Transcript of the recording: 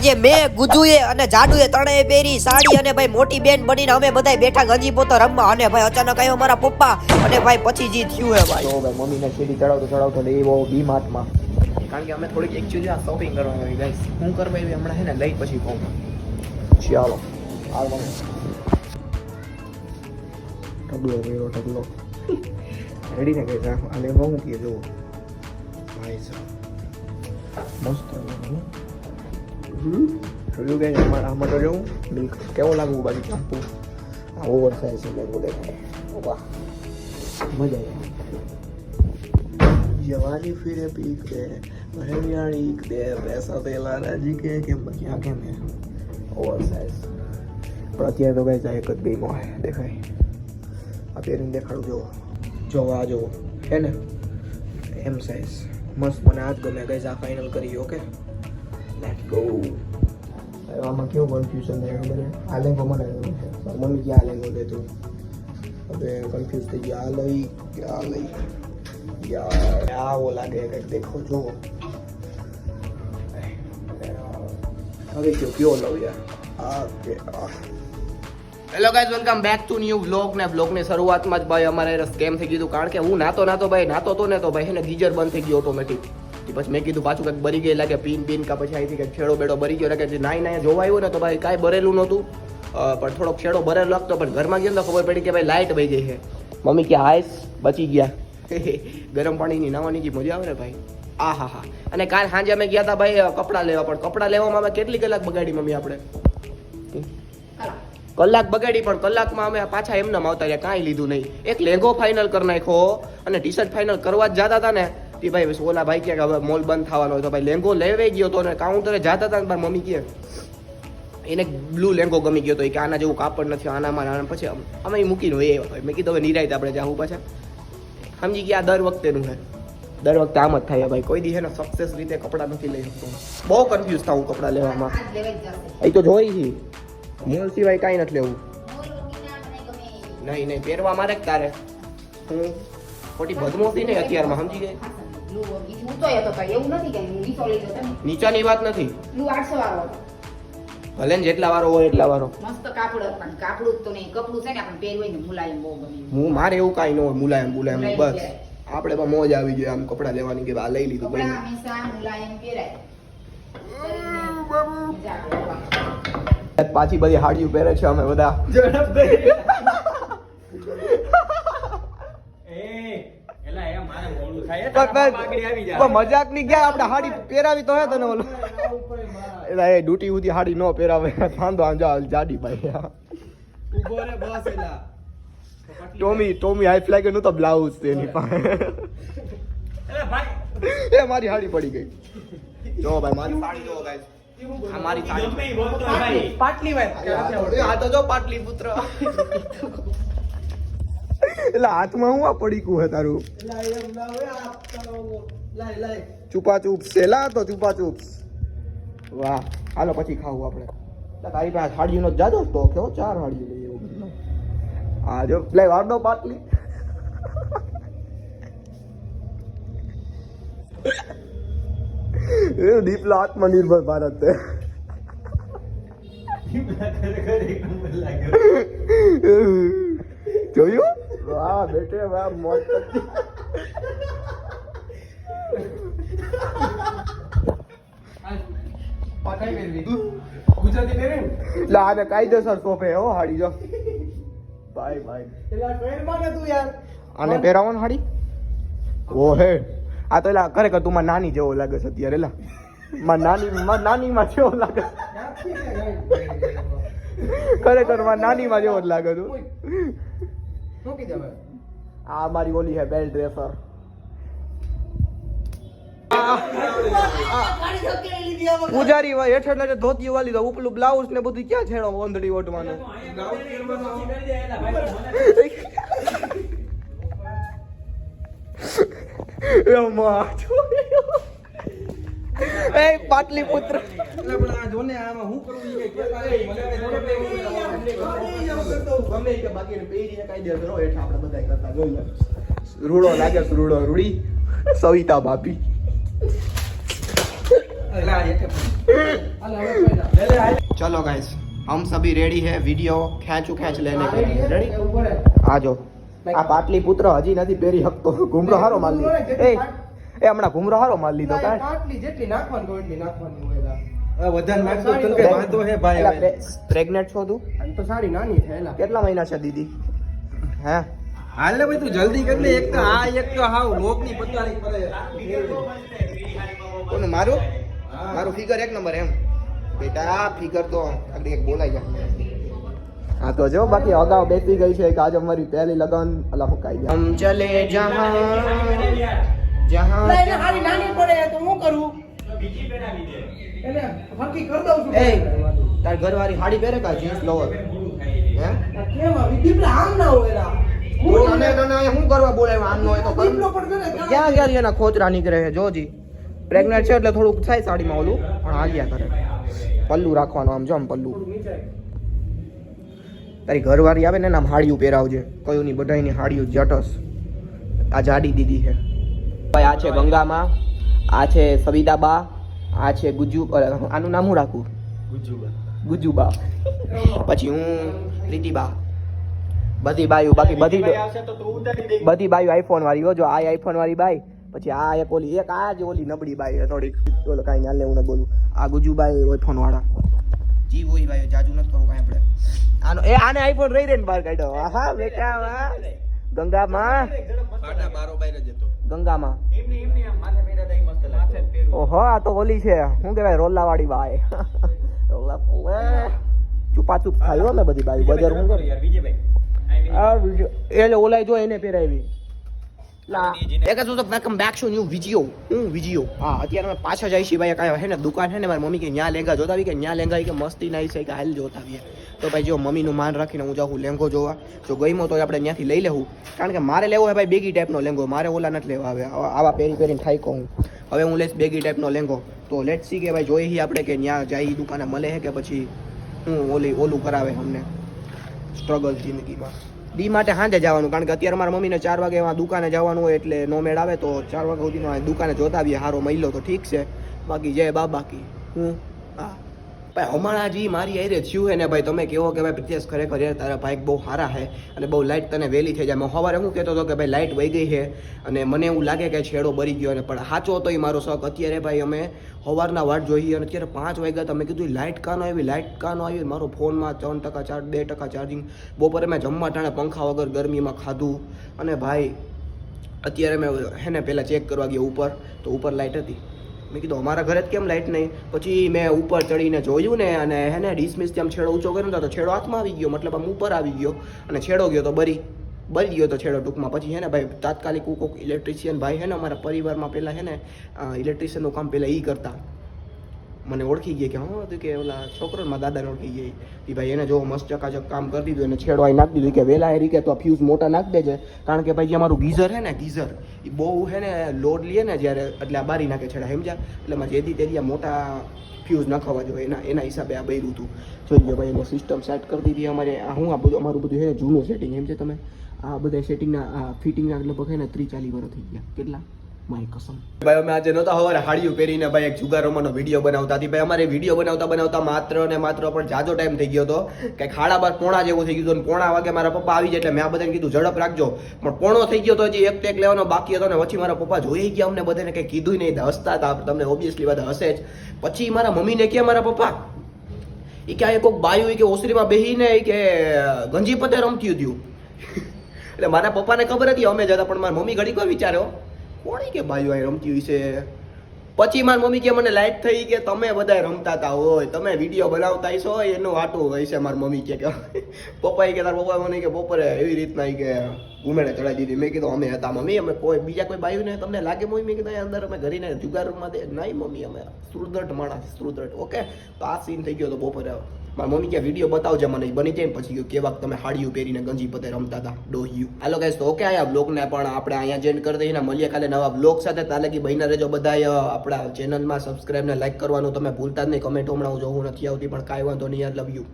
આજે મેં ગુજુએ અને જાડુએ ત્રણેય પહેરી સાડી અને ભાઈ મોટી બેન બનીને અમે બધા બેઠા ગંજી પોતો રમવા અને ભાઈ અચાનક આવ્યો મારા પપ્પા અને ભાઈ પછી જી થયું હે ભાઈ. તો ભાઈ મમ્મીને સીડી ચડાવતો લેવો ડીમાર્ટમાં કારણ કે અમે થોડીક એકચ્યુઅલી આ શોપિંગ કરવાની હોય ગાઈસ. હું કરવા એવી હમણાં હે ને લઈ પછી કહું. ચાલો ઢગલો રેડી ને ગઈ અને હું કે જો ભાઈ સાહેબ મસ્ત જોયું ગઈ આમાં તો જોઉં મિલ્ક કેવો લાગુ બાજુ ચાપુ આ ઓવર સાઇઝ છે લેવું દેખાય વાહ મજા આવી જવાની ફિરે પીક દે હરિયાણી દે પૈસા પેલા રાજી કે ક્યાં કેમ હે ઓવર સાઇઝ પણ અત્યારે તો ગઈ એક જ ગેમો દેખાય આ પહેરીને દેખાડું જો આ જો હે ને એમ સાઇઝ મસ્ત મને આજ ગમે ગઈ આ ફાઇનલ કરી ઓકે લેટ્સ ગો. આમાં કેવું કન્ફ્યુઝન થાય ખબર આ લેંગો મને મમ્મી ક્યાં લેંગો લેતું હવે કન્ફ્યુઝ થઈ ગયા આ લઈ યાર આવો લાગે કંઈક દેખો જો હવે કયો લઉં યાર hello guys welcome back to new vlog ને વ્લોગની શરૂઆતમાં જ ભાઈ અમારે સ્કેમ થઈ ગયું કારણ કે હું નાતો ભાઈ નાતો તો ને તો ભાઈ એને ગીઝર બંધ થઈ ગયો ઓટોમેટિક. પછી મેં કીધું પાછું કંઈક બરી ગઈ લાગે પીન કા પછી અહીંથી કંઈક છેડો બેડો બરી ગયો લાગે નાઈ જોવા આવ્યો ને તો ભાઈ કાંઈ બરેલું નહોતું પણ થોડોક છેડો બરેલો લાગતો પણ ઘરમાં ગયો તો ખબર પડી કે ભાઈ લાઇટ વહી ગઈ છે. મમ્મી કે હાઈસ બચી ગયા ગરમ પાણીની નાવાની જે મજા આવે ને ભાઈ આ હા અને કાલ સાંજે અમે ગયા હતા ભાઈ કપડાં લેવા પણ કપડાં લેવામાં અમે કેટલી કલાક બગાડી મમ્મી આપણે કલાક બગાડી પણ કલાકમાં અમે પાછા એમનામ આવતા રહ્યા કાંઈ લીધું નહીં. એક લેંગો ફાઇનલ કરી નાખ્યો અને ટી શર્ટ ફાઇનલ કરવા જ જતા હતા ને તે ભાઈ ઓલા ભાઈ કે હવે મોલ બંધ થવાનો હોય તો ભાઈ લેંગો લેવાઈ ગયો હતો ને કાઉન્ટરે જતા હતા ને મારી મમ્મી કે એને બ્લુ લેંગો ગમી ગયો હતો કે આના જેવું કાપડ નથી આનામાં પછી અમે મૂકીને હોય મેં કીધું હવે નિરાયત આપણે જાવું પાછા સમજી ગયા દર વખતેનું છે દર વખતે આમ જ થાય ભાઈ કોઈ દી છે ને સક્સેસ રીતે કપડાં નથી લઈ શકતો બહુ કન્ફ્યુઝ થાવું કપડાં લેવામાં એ તો જોઈ છી મોલ સિવાય કાંઈ નથી લેવું નહીં પહેરવા મારે તારે હું ખોટી બદમોસી નહીં અત્યારમાં સમજી ગઈ નીચાની વાત નથી ભલે ને જેટલા વાળો હોય એટલા વાળો મસ્ત કાપડ તો નહીં કપડું છે ને આપણે પહેરવું ને મુલાયમ બહુ ગમે હું મારે એવું કાંઈ ન હોય મુલાયમ બસ આપણે પણ મોજ આવી જાય આમ કપડાં લેવાની કે આ લઈ લીધું કપડા હંમેશા મુલાયમ પહેરાય પાછી બધી હાડીઓ પહેરે છે અમે બધા મજાક ની ગયા આપણે હાડી પહેરાવી તો હે તને ઓલો એ ડ્યુટી ઉધી હાડી ન પહેરાવે વાંધો આમ જાડી ભાઈ ટોમી હાઈ ફ્લેગ નું તો બ્લાઉઝ તેની પાસે એ મારી હાડી પડી ગઈ જો ભાઈ મારી સાડી જો ગાઈસ અમારી સાડી પાટલી ભાઈ આ તો જો પાટલી પુત્ર એટલે હાથમાં હું આ પડીકું હે તારું ચૂપા ચૂપ સેલા તો ચૂપા ચૂપ વાહ હાલો પછી ખાવું આપણે તારી પાસે સાડીનો જાદો તો કેવો 4 સાડીઓ લઈ એવું હા જો લે વાળનો પાટલી દીપલા આત્મનિર્ભર ભારત જોયું વાહ બેટે વાહ મોજ કરતી એટલે આને કાયદેસર સોંપે હો હાડી જો ભાઈ આને પહેરાવો ને હાડી ઓ હે આ તો એલા ખરેખર તું માં નાની જેવો લાગે છે અત્યારે એલા માં નાની માં જેવો લાગે ખરેખર માં નાની માં જેવો જ લાગે તું આ મારી ઓલી હે બેલ્ટ રેસર પૂજારી ભાઈ હેઠળ એટલે ધોતી વાલી તો ઉપલું બ્લાઉઝ ને બધું ક્યાં છેડો વંદડી ઓટવાનું એ પાટલી પુત્ર રૂડો લાગે રૂડો રૂડી સવિતા ભાભી चलो गाइस हम सभी रेडी है वीडियो खेंच लेने के लिए रेडी आ जाओ આ પાટલી પુત્ર હજી નથી પહેરી શકતો ઘૂમરો હારો માર લીધો એ હમણાં ઘૂમરો હારો માર લીધો કાંઈ પાટલી જેટલી નાખવાની હોય એટલી નાખવાની હોય વધારે નાખતો તો કે વાંધો હે ભાઈ હવે પ્રેગ્નેન્ટ છો તું આમ તો સાડી નાની થયેલા કેટલા મહિના છે દીદી હે હાલ ને ભાઈ તું જલ્દી કર લે એક તો આ એક તો હાવ લોકની પતારી પડે કોનું મારું મારું ફિગર એક નંબર એમ બેટા ફિગર તો આગળ એક બોલાઈ જાય હા તો જો બાકી અગાઉ બેસી ગઈ છે કે આજે અમારી પહેલી લગન અલા હુકાઈ ગયા હમ ચલે જહાં જહાં હારી નાની પડે તો હું કરું બીજી પહેરાવી દે એટલે હકી કર દઉં છું એ તાર ઘરવાળી હાડી પહેરે કા જીન્સ લોવર હે કેમ આવી દીપડા આમ ના હોય તને શું કરવા બોલાવ્યો આમ નો હોય તો કર ક્યાં ગયા એના ખોચરા નીકળે છે જોજી પ્રેગ્નેન્ટ છે એટલે થોડુંક થાય સાડીમાં ઓલું પણ હાલ્યા કરે પલ્લુ રાખવાનું આમ જો આમ પલ્લુ તારી ઘરવાળી આવે ને આમ હાડિયું પહેરાવજે કયું ની બધાયની હાડિયું જટસ આ જાડી દીદી છે ભાઈ આ છે ગંગામાં આ છે સવિતાબા આ છે ગુજ્જુ આનું નામ હું રાખું ગુજ્જુબા પછી હું પ્રીતિબા બધી બાયું બાકી બધી બાયું આઈફોન વાળી હો જો આ આઈફોન વાળી બાઈ પછી આ એક ઓલી એક આ જ ઓલી નબળી બાઈ થોડીક બોલો કાંઈ ના લેવું ન બોલું આ ગુજુબાઈ આઈફોન વાળા જી હોય ભાઈ જાજુ નથી કરવું કાંઈ આપણે આનો એ આને આઈફોન રહી રે ને બહાર કાઢ્યો હા બેટા વાહ ગંગામાં ગંગામાં ઓહો આ તો ઓલી છે શું કહેવાય રોલા વાળી બાઈ રોલા ચૂપા ચૂપ થાય હો ને બધી બાઈ બજાર હું એટલે ઓલાય જો એને પહેરાવી welcome back to new video હા અત્યારે અમે પાછા જાય છીએ ભાઈ કાંઈ હે ને દુકાન છે ને મારી મમ્મી કે ન્યા લેંગા જોતા આવી કે ન્યા લેંગા કે મસ્તી ના છે કે હાલ જોતા આવીએ તો ભાઈ જો મમ્મીનું માન રાખીને હું જાઉં લેંગો જોવા જો ગઈમો તો આપણે ત્યાંથી લઈ લેવું કારણ કે મારે લેવો હોય ભાઈ બેગી ટાઈપનો લેંગો મારે ઓલા નથી લેવા આવે આવા પહેરીને થાય કહું હવે હું લઈશ બેગી ટાઈપનો લેંગો તો લેટ સી કે ભાઈ જોઈએ આપણે કે ત્યાં જાય દુકાને મળે છે કે પછી હું ઓલું કરાવે અમને સ્ટ્રગલ જિંદગીમાં ડી માટે સાંજે જવાનું કારણ કે અત્યારે મારા મમ્મીને 4 વાગે દુકાને જવાનું હોય એટલે નો મેળ આવે તો 4 વાગ્યા સુધીમાં દુકાને જોતા આવીએ સારો મહિલો તો ઠીક છે બાકી જય બાકી હું હા ભાઈ હમણાં જી મારી આરે થયું હે ને ભાઈ તમે કહો કે ભાઈ પ્રિતેશ ખરેખર યાર તારા ભાઈ બહુ સારા છે અને બહુ લાઇટ તને વહેલી થઈ જાય મેં સવારે હું કહેતો હતો કે ભાઈ લાઇટ વહી ગઈ છે અને મને એવું લાગે કે છેડો બરી ગયો અને પણ સાચો હતો એ મારો શોખ અત્યારે ભાઈ અમે સવારના વાટ જોઈએ અને અત્યારે 5 વાગ્યા તમે કીધું લાઇટ કાનો આવી મારો ફોનમાં 3% 2% ચાર્જિંગ બપોરે મેં જમવા ટાણે પંખા વગર ગરમીમાં ખાધું અને ભાઈ અત્યારે મેં હે ને પહેલાં ચેક કરવા ગયો ઉપર તો ઉપર લાઇટ હતી મેં કીધું અમારા ઘરે જ કેમ લાઇટ નહીં પછી મેં ઉપર ચડીને જોયું ને અને હે ને ડિસમિસ તેમ છેડો ઊંચો કર્યો તો છેડો હાથમાં આવી ગયો મતલબ આમ ઉપર આવી ગયો અને છેડો ગયો તો બરી ગયો તો છેડો ટૂંકમાં પછી હે ને ભાઈ તાત્કાલિક કોઈક ઇલેક્ટ્રિશિયન ભાઈ હે ને અમારા પરિવારમાં પહેલાં હે ને ઇલેક્ટ્રિશિયનનું કામ પહેલાં એ કરતા મને ઓળખી ગયા કે હા હતું કે ઓલા છોકરોમાં દાદાને ઓળખી ગઈ એ ભાઈ એને જો મસ્ત ચકાચક કામ કરી દીધું એને છેડો અહીં નાખી દીધું કે વહેલા એ રીતે તો ફ્યુઝ મોટા નાખી દેજે કારણ કે ભાઈ જે અમારું ગીઝર હે ને ગીઝર એ બહુ હે ને લોડ લે ને જ્યારે એટલે આ બારી નાખે છેડા સમજ્યા એટલે માં જેથી તેરી મોટા ફ્યુઝ નાખવા જોઈએ એના હિસાબે આ બૈરું હતું જોઈ ભાઈ એને સિસ્ટમ સેટ કરી દીધી અમારે હું આ બધું અમારું બધું હે ને જૂનું સેટિંગ એમ છે તમે આ બધા સેટિંગના આ ફિટિંગના લગભગ હે ને 30-40 વર્ષ થઈ ગયા કેટલા મારી કસમ ભાઈ અમે આજે નહોતા સવારે હાડિયું પહેરીને ભાઈ એક જુગાર રમવાનો વિડીયો બનાવતા હતી ભાઈ અમારે વિડીયો બનાવતા માત્ર ને માત્ર પણ જાજો ટાઈમ થઈ ગયો હતો કે 12:30 પોણા જેવું થઈ ગયું હતું પોણા વાગે મારા પપ્પા આવી જાય એટલે મેં આ બધાને કીધું ઝડપ રાખજો પણ પોણો થઈ ગયો તો હજી એક લેવાનો બાકી હતો ને પછી મારા પપ્પા જોઈ ગયા અમને બધાને કંઈ કીધું નહીં હસતા હતા તમને ઓબ્વિયસલી બધા હસે જ પછી મારા મમ્મીને કે મારા પપ્પા એ કે આ કોઈક બાયું કે ઓસરીમાં બેહીને કે ગંજી પતે રમતી હતું એટલે મારા પપ્પાને ખબર હતી અમે જતા પણ મારા મમ્મી ઘડીક વાર વિચાર્યો કોણ કે ભાઈઓ અહીં રમતી હોય છે પછી મારી મમ્મી કે મને લાઈટ થઈ કે તમે બધા રમતા હતા હોય તમે વિડીયો બનાવતા છો એનું વાટું હોય છે મારી મમ્મી કે પપ્પાએ કે તારા પપ્પા મને કે બપોરે એવી રીતના કે ઘૂમેડે ચડાવી દીધી મેં કીધું અમે હતા મમ્મી અમે કોઈ બીજા કોઈ બાયું ને તમને લાગે મમ્મી મેં કીધું અંદર અમે ઘરીને જુગાર રૂમમાં દે નહીં મમ્મી અમે સુરદટ માણસ સુરદટ ઓકે તો આ સીન થઈ ગયો તો બપોરે મારી મમ્મી કે વિડીયો બતાવજો મને બની જાય પછી ગયો કેવાક તમે હાડિયું પહેરીને ગંજી પતે રમતા હતા ડોહ્યું હાલો ગાઈસ તો ઓકે આ બ્લોગને પણ આપણે અહીંયા જેન્ડ કરી દઈએ ને મળીએ કાલે નવા બ્લોગ સાથે તાલે કે બહીના રહેજો બધાય આપણા ચેનલમાં સબસ્ક્રાઈબ ને લાઈક કરવાનું તમે ભૂલતા જ નહીં કમેન્ટ હમણાં હું જોવું નથી આવતી પણ કાંઈ વાંધો નહીં યાર લવ યુ